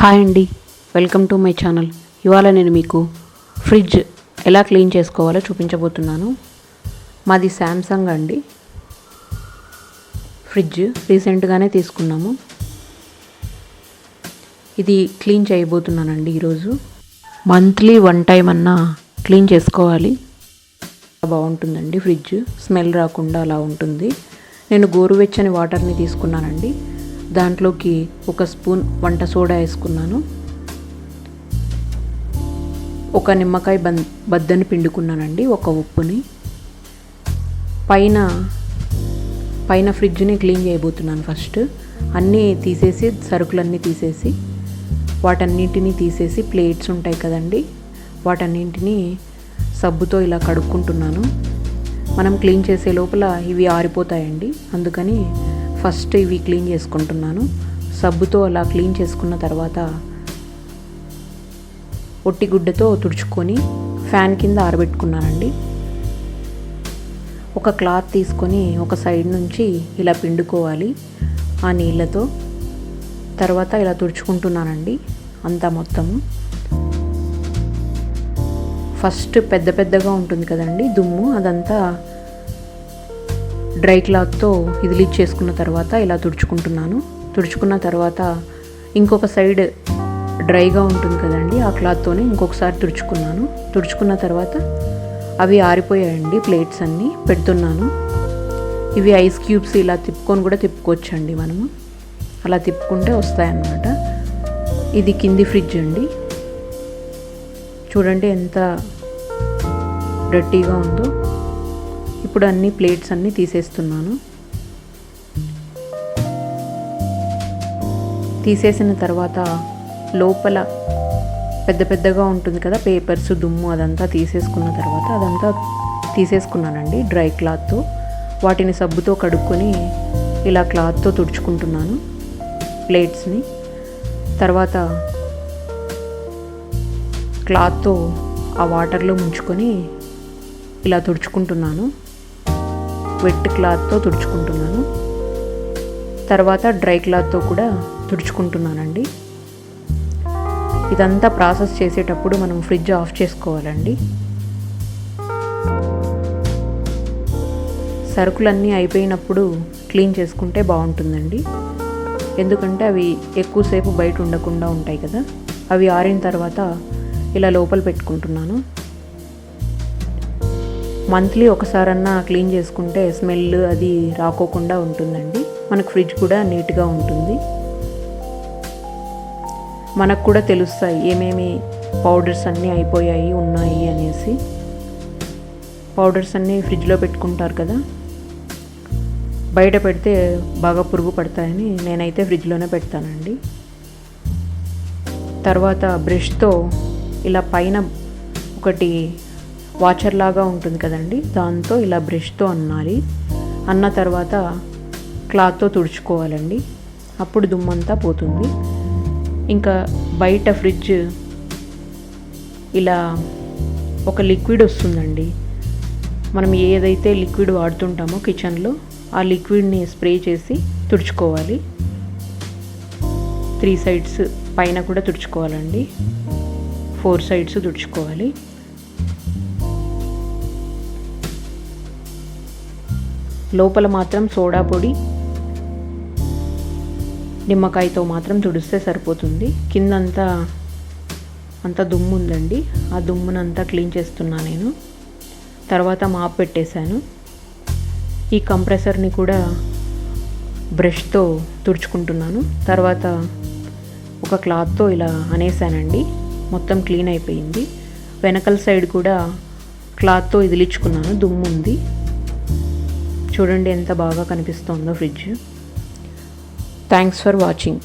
Hi అండి, welcome to my channel. ఇవాళ నేను మీకు ఫ్రిడ్జ్ ఎలా క్లీన్ చేసుకోవాలో చూపించబోతున్నాను. మాది శాంసంగ్ అండి. ఫ్రిడ్జ్ రీసెంట్గానే తీసుకున్నాము. ఇది క్లీన్ చేయబోతున్నానండి ఈరోజు. మంత్లీ 1 టైం అన్నా క్లీన్ చేసుకోవాలి. బాగుంటుందండి ఫ్రిడ్జ్, స్మెల్ రాకుండా అలా ఉంటుంది. నేను గోరువెచ్చని వాటర్ని తీసుకున్నానండి. దాంట్లోకి 1 స్పూన్ వంట సోడా వేసుకున్నాను. 1 నిమ్మకాయ బద్దని పిండుకున్నానండి. 1 ఉప్పుని పైన ఫ్రిడ్జ్ని క్లీన్ చేయబోతున్నాను. ఫస్ట్ అన్నీ తీసేసి, సరుకులన్నీ తీసేసి, వాటన్నింటినీ తీసేసి, ప్లేట్స్ ఉంటాయి కదండి, వాటన్నింటినీ సబ్బుతో ఇలా కడుక్కుంటున్నాను. మనం క్లీన్ చేసే లోపల ఇవి ఆరిపోతాయండి, అందుకని ఫస్ట్ ఇవి క్లీన్ చేసుకుంటున్నాను. సబ్బుతో అలా క్లీన్ చేసుకున్న తర్వాత ఒట్టి గుడ్డతో తుడుచుకొని ఫ్యాన్ కింద ఆరబెట్టుకున్నానండి. ఒక క్లాత్ తీసుకొని ఒక సైడ్ నుంచి ఇలా పిండుకోవాలి ఆ నీళ్ళతో. తర్వాత ఇలా తుడుచుకుంటున్నానండి అంతా మొత్తము. ఫస్ట్ పెద్దగా ఉంటుంది కదండి దుమ్ము, అదంతా డ్రై క్లాత్తో ఇదిలిచ్చేసుకున్న తర్వాత ఇలా తుడుచుకుంటున్నాను. తుడుచుకున్న తర్వాత ఇంకొక సైడ్ డ్రైగా ఉంటుంది కదండి, ఆ క్లాత్తోనే ఇంకొకసారి తుడుచుకున్నాను. తుడుచుకున్న తర్వాత అవి ఆరిపోయాయండి. ప్లేట్స్ అన్నీ పెడుతున్నాను. ఇవి ఐస్ క్యూబ్స్ ఇలా తిప్పుకొని కూడా తిప్పుకోవచ్చండి మనము. అలా తిప్పుకుంటే వస్తాయన్నమాట. ఇది కింది ఫ్రిడ్జ్ అండి. చూడండి ఎంత డర్టీగా ఉందో. ఇప్పుడు అన్ని ప్లేట్స్ అన్నీ తీసేస్తున్నాను. తీసేసిన తర్వాత లోపల పెద్దగా ఉంటుంది కదా పేపర్స్, దుమ్ము, అదంతా తీసేసుకున్న తర్వాత అదంతా తీసేసుకున్నానండి డ్రై క్లాత్తో. వాటిని సబ్బుతో కడుక్కొని ఇలా క్లాత్తో తుడుచుకుంటున్నాను ప్లేట్స్ని. తర్వాత క్లాత్తో ఆ వాటర్లో ముంచుకొని ఇలా తుడుచుకుంటున్నాను. వెట్ క్లాత్తో తుడుచుకుంటున్నాను. తర్వాత డ్రై క్లాత్తో కూడా తుడుచుకుంటున్నానండి. ఇదంతా ప్రాసెస్ చేసేటప్పుడు మనం ఫ్రిడ్జ్ ఆఫ్ చేసుకోవాలండి. సరుకులన్నీ అయిపోయినప్పుడు క్లీన్ చేసుకుంటే బాగుంటుందండి. ఎందుకంటే అవి ఎక్కువసేపు బయట ఉండకుండా ఉంటాయి కదా. అవి ఆరిన తర్వాత ఇలా లోపల పెట్టుకుంటున్నాను. మంత్లీ ఒకసారన్నా క్లీన్ చేసుకుంటే స్మెల్ అది రాకోకుండా ఉంటుందండి. మనకు ఫ్రిడ్జ్ కూడా నీట్గా ఉంటుంది. మనకు కూడా తెలుస్తాయి ఏమేమి పౌడర్స్ అన్నీ అయిపోయాయి ఉన్నాయి అనేసి. పౌడర్స్ అన్నీ ఫ్రిడ్జ్లో పెట్టుకుంటారు కదా, బయట పెడితే బాగా పురుగు పడతాయని నేనైతే ఫ్రిడ్జ్లోనే పెడతానండి. తర్వాత బ్రష్తో ఇలా పైన ఒకటి వాచర్ లాగా ఉంటుంది కదండి, దాంతో ఇలా బ్రష్తో అన్నాలి. అన్న తర్వాత క్లాత్తో తుడుచుకోవాలండి. అప్పుడు దుమ్మంతా పోతుంది. ఇంకా బయట ఫ్రిడ్జ్ ఇలా ఒక లిక్విడ్ వస్తుందండి. మనం ఏదైతే లిక్విడ్ వాడుతుంటామో కిచెన్లో, ఆ లిక్విడ్ని స్ప్రే చేసి తుడుచుకోవాలి. 3 సైడ్స్ పైన కూడా తుడుచుకోవాలండి. 4 సైడ్స్ తుడుచుకోవాలి. లోపల మాత్రం సోడా పొడి, నిమ్మకాయతో మాత్రం తుడిస్తే సరిపోతుంది. కిందంతా దుమ్ము ఉందండి, ఆ దుమ్మునంతా క్లీన్ చేస్తున్నా నేను. తర్వాత మాప్ పెట్టేశాను. ఈ కంప్రెసర్ని కూడా బ్రష్తో తుడుచుకుంటున్నాను. తర్వాత ఒక క్లాత్తో ఇలా అనేసానండి. మొత్తం క్లీన్ అయిపోయింది. వెనకల సైడ్ కూడా క్లాత్తో ఇదిలించుకున్నాను, దుమ్ము ఉంది. చూడండి ఎంత బాగా కనిపిస్తుందో ఫ్రిడ్జ్. Thanks for watching.